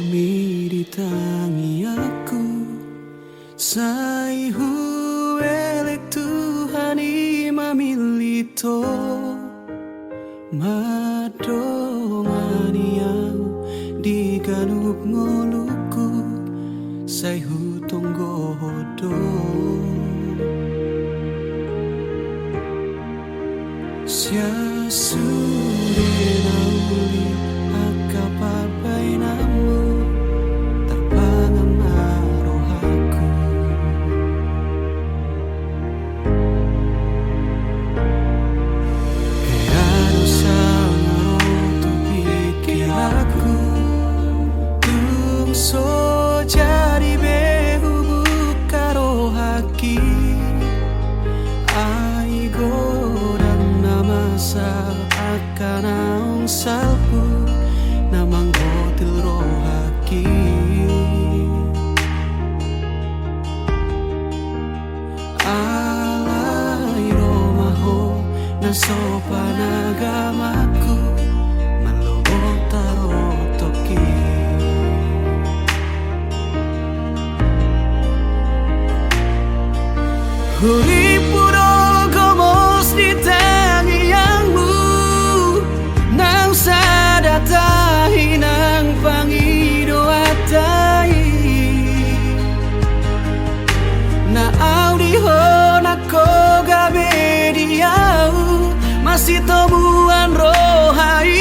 Miditangi aku sai huelek Tuhani mamilito madongani au di ganup ngoluku sai hutonggo hodo sia sude nauli akapapai namu so jadi behu bukaro haki ai godang nama sa akan aung salpu namang hotel rohaki alai romaho na sopan agamaku Huri puro gomos di tangiangmu nang sadatahi nang pangido atai na audiho na kogabe diau masih tomuan rohai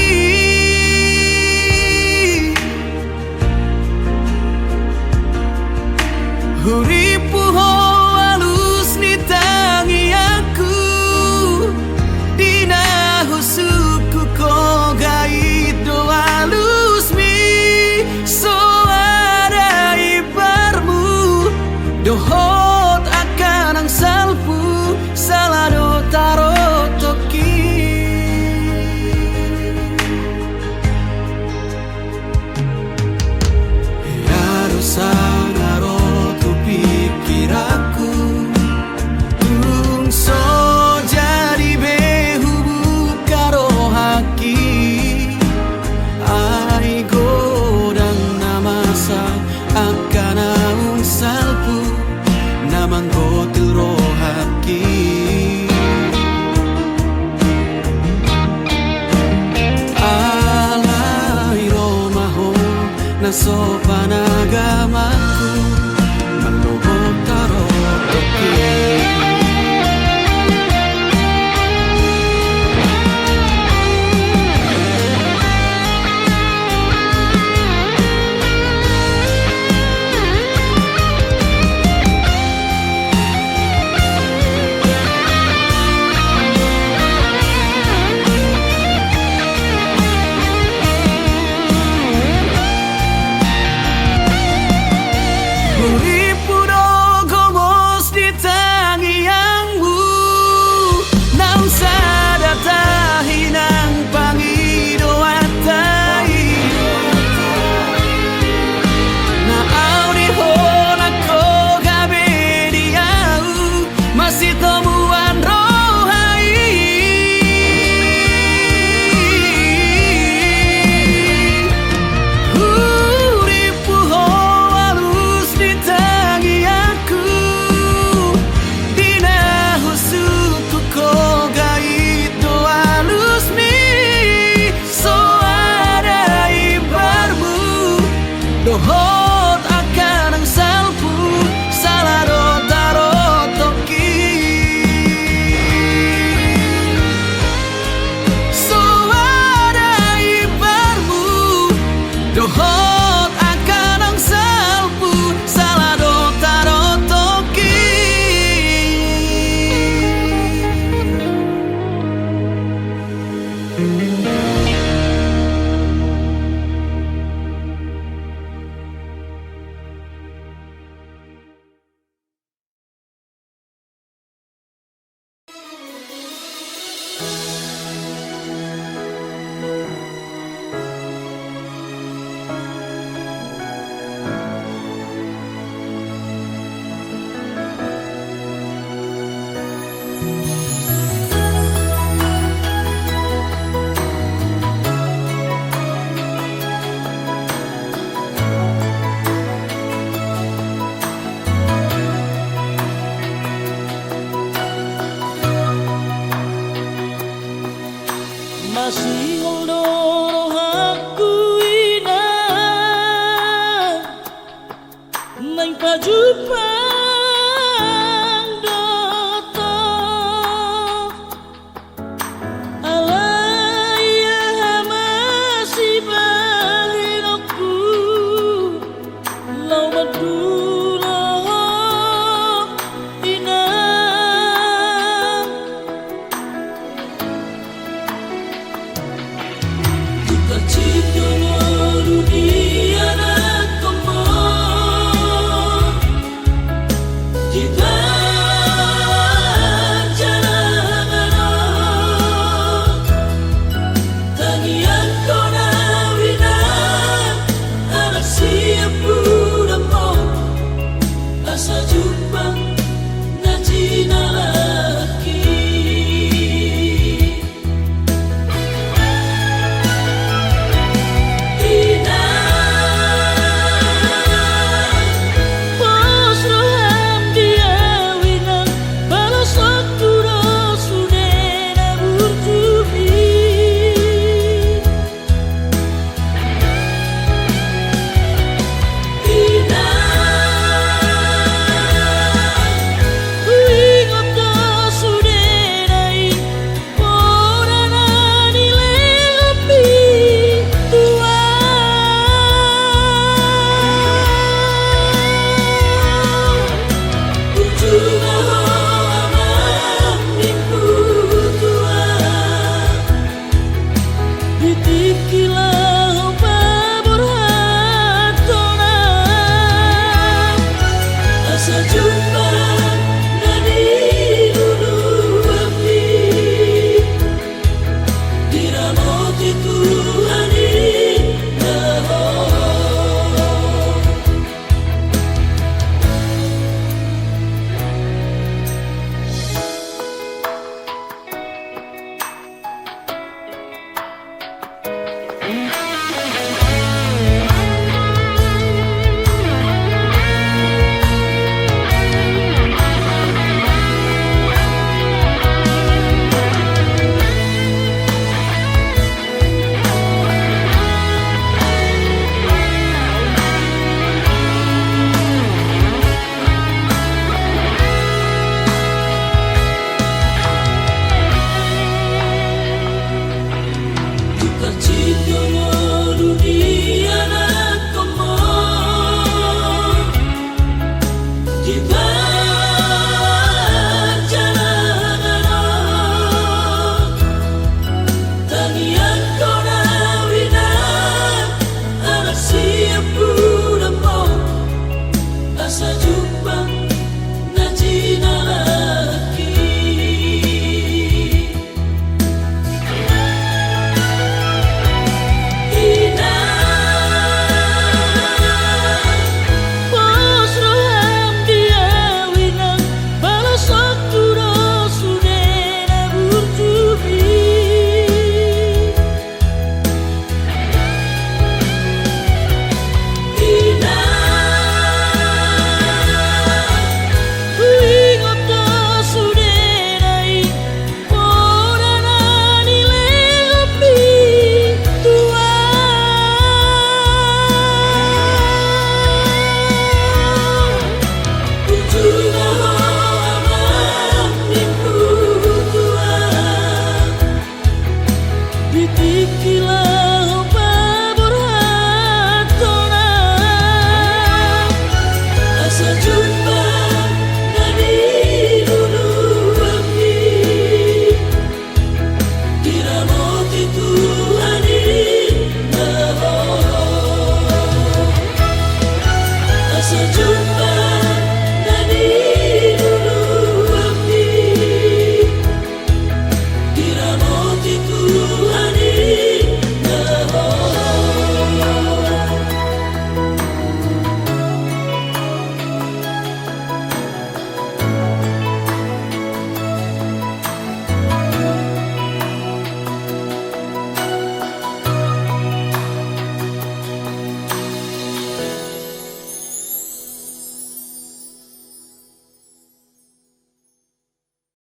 Huri puho suku ko gaido alus mi so ada ibarmu dohot akan ang salpu salado taro toki Yaro sangaro tu pikiraku tung so akan aung salpu namang hotel rohaki alai romaho na sopan agamaku malobot taro toki dohot akan ang salpu salado taro toki so ada ibarmu dohot akan ang salpu salado taro toki jumpa